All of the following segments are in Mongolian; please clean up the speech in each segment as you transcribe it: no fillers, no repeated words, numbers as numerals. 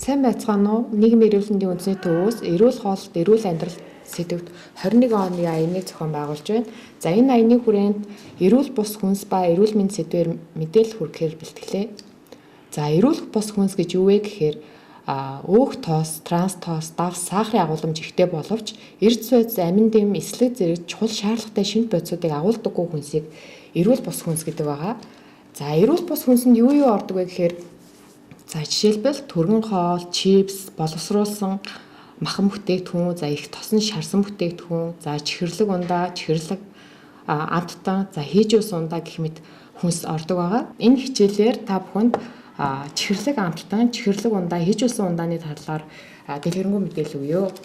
Сайн байцгаана уу? Нийгмийн эрүүл мэндийн үндэсний төвөөс эрүүл хооллолт, эрүүл амьдрал сэдвт 21 оны аяныг зохион байгуулж байна. За энэ аяны хүрээнд эрүүл бус хүнс ба эрүүл мэнд сэдвээр мэдээлэл хүргэхээр бэлтгэлээ. За эрүүл бус хүнс гэж юу вэ гэхээр өөх тоос, транс тоос, давс, сахарын агуулмж ихтэй боловч эрдэс бодис, амин дэм, эслэг зэрэг чухал шаардлагатай шинж бодисуудыг агуулдаггүй хүнсийг эрүүл бус хүнс гэдэг байгаа. За эрүүл бус хүнсэнд юу ордог вэ гэхээр жишээлбэл түргэн хоол, чипс, боловсруулсан махан бүтээгдэхүүн, за их тосон шарсан бүтээгдэхүүн, за чихэрлэг ундаа, чихэрлэг амттан, за хийж ус ундаа гэх мэт хүнс ордог байгаа. Энэ хичээлээр та бүхэнд чихэрлэг амттан, чихэрлэг ундаа, хийж ус ундааны талаар дэлгэрэнгүй мэдээлэл өгье.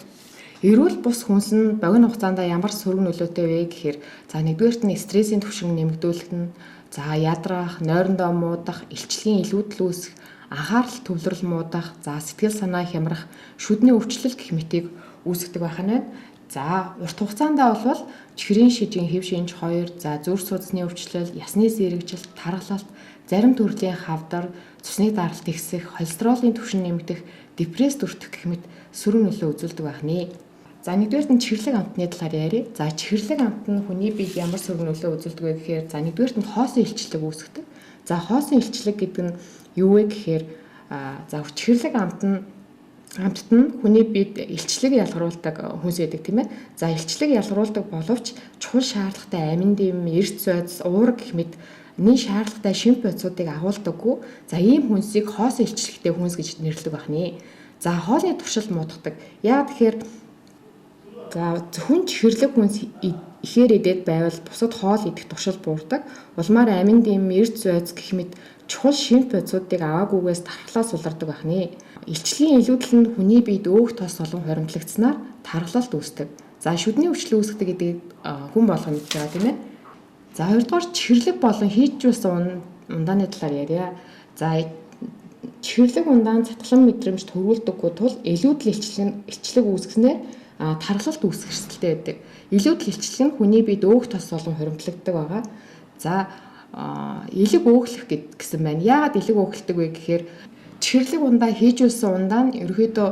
Эрүүл бус хүнс нь богино хугацаанд ямар сөрөг нөлөөтэй вэ гэхээр за нэгдүгээрт нь стрессийн түвшин нэмэгдүүлэх нь, за ядрах, нойрондоо муудах, илчлэгийн илүүдэл үүсэх, анхаарал төвлөрөл муудах, за сэтгэл санаа хямрах, шүдний өвчлөл гэх мэтийг үүсгдэг байх нь. За урт хугацаанд бол чихрийн шижийн хэв шинж 2, за зүрх судасны өвчлөл, ясны сэргэжилт, тархалт, зарим төрлийн хавдар, цусны даралт ихсэх, холестеролын түвшин нэмэгдэх, депресс өртөх гэх мэт сөрөг нөлөө үзүүлдэг байх нь. За нэгдүгээрт нь чихэрлэг амтны талаар яриа. За чихэрлэг амт нь хүний биед ямар сөрөг нөлөө үзүүлдэг вэ гэхээр за нэгдүгээрт нь хоосон илчлэг үүсгэдэг. За хоосон илчлэг гэдэг нь юу вэ гэхээр за чихэрлэг амтд нь хүний биед илчлэг ялгаруулдаг хүнс байдаг тийм ээ. За илчлэг ялгаруулдаг боловч чухал шаардлагатай амин дэм, эрдэс бодис, уурга гэх мэт нэн шаардлагатай шинж бодисуудыг агуулдаггүй. За ийм хүнсийг хоосон илчлэгтэй хүнс гэж нэрлэдэг байх нь. За хоолны туршилт муудахдаг. Яагаад тэгэхээр за зөвхөн чихэрлэг хүнс ихээр идээд байвал бусад хоол идэх туршил буурдаг. Улмаар амин дэм, эрдэс бодис гэх мэт чухал шинж бодисуудыг аваагүйгээс тархлаас сулардаг байх нь. Илчлэгийн илүүдэл нь хүний биед өөх тос олон хоримтлагдсанаар тархалт үүсдэг. За шүдний өвчлөл үүсгдэг гэдгийг хүн болгоно гэж байгаа тийм ээ. За хоёрдугаар чихэрлэг болон хийж юусан ундааны талаар яриа. За чихэрлэг ундаанд цатгалан мэдрэмж төрүүлдэггүй тул илүүдэл илчлэг үүсгэснээр тархалт үүсэх эрсдэлтэй байдаг. Илүүдэл илчлэг нь хүний биед өөх тос олон хоримтлагддаг байгаа. За элэг өөхлөх гэсэн байна. Яагаад элэг өөхлөдөг вэ гэхээр чихэрлэг ундаа хийж үлсэн ундаа нь ерөөдөө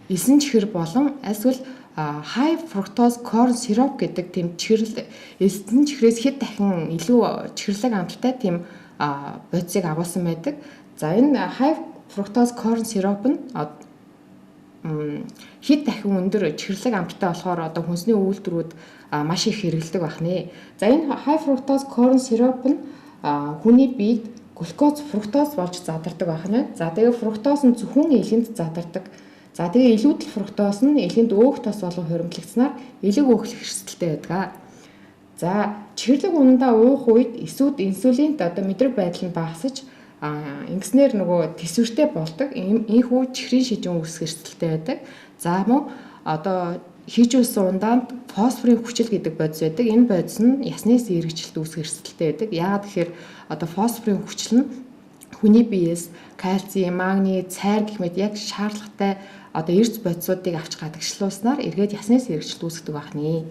эсэн чихэр болон эсвэл high fructose corn syrup гэдэг тийм чихэрлэг эсэн чихрээс хэд дахин илүү чихэрлэг амттай тийм бодисыг агуулсан байдаг. За энэ high fructose corn syrup нь хэд дахин өндөр чихэрлэг амттай болохоор одоо хүнсний үйлдвэрүүд маш их хэрэгэлдэг байх нь. За энэ high fructose corn syrup нь хүний биед глюкоз, фруктоз болж задардаг байх нь. За тэгээ фруктоз нь зөвхөн элэнд задардаг. За тэгээ илүүдэл фруктоз нь элэнд өөх тос болон хоримтлагдсанаар элэг өөхлөх эрсдэлтэй байдаг. За чихэрлэг ундаа уух үед эсүүд инсулинд одоо мэдрэг байдал нь багасж ингэснээр нөгөө тэсвэртэй болдог. Ийхүү чихрийн шижин үүсэх эрсдэлтэй байдаг. За мөн одоо хийж үлсэн ундаанд фосфорын хүчил гэдэг бодис байдаг. Энэ бодис нь ясны сэргэжилт үүсэх эрсдэлтэй байдаг. Яагаад гэхээр одоо фосфорын хүчил нь хүний биеэс кальци, магний, цайр гэх мэт яг шаардлагатай одоо эрс бодисуудыг авч гадагшлуулснаар эргээд ясны сэргэжилт үүсгдэг байх нь.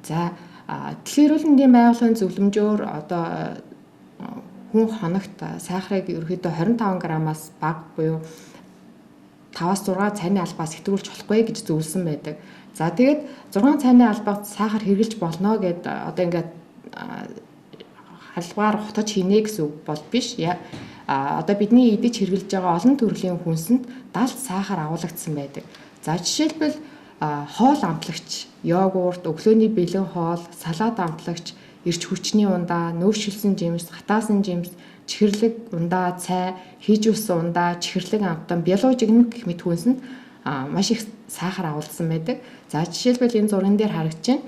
За дэлхийн эрүүл мэндийн байгууллагын зөвлөмжөөр одоо хүн хоногт сахарыг ерөөдөө 25 граммаас бага буюу 5-6 цайны албаас хэтрүүлж болохгүй гэж зөвлөсөн байдаг. За тэгээд 6 цайны албагт сахар хэрглэж болно гэд одоо ингээд халбаар хутаж хийнэ гэсэн үг бол биш. Одоо бидний идэж хэрглэж байгаа олон төрлийн хүнсэнд далд сахар агуулгдсан байдаг. За жишээлбэл хоол амтлагч, йогурт, өглөөний бэлэн хоол, салат амтлагч, эрч хүчний ундаа, нөөцшилсэн жимс, хатаасан жимс, чихэрлэг ундаа, цай, хийж үлсэн ундаа, чихэрлэг амттан, биологик гэх мэт хүнсэнд маш их сахар агуулсан байдаг. За жишээлбэл энэ зурган дээр харагдаж байна.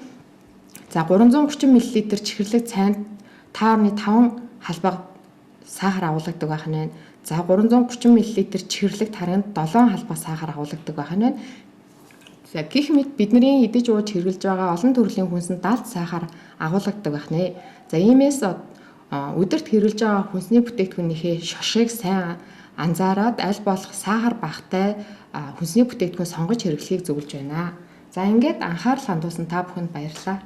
За 330 мл чихэрлэг цайнд 5.5 халбаг сахар агуулгадаг байх нь. За 330 мл чихэрлэг тарганд 7 халбаг сахар агуулгадаг байх нь. За гэх мэт бидний идэж ууж хэрглэж байгаа олон төрлийн хүнсэнд далд сахар агуулгадаг байх нь. За иймээс өдөрт хэрглэж байгаа хүнсний бүтээгдэхүүнийхээ шошыг сайн анзаараад аль болох сахар багатай хүнсний бүтээгдэхүүн сонгож хэрэглэхийг зөвлөж байна. За ингээд анхаарал хандуулсан та бүхэнд баярлалаа.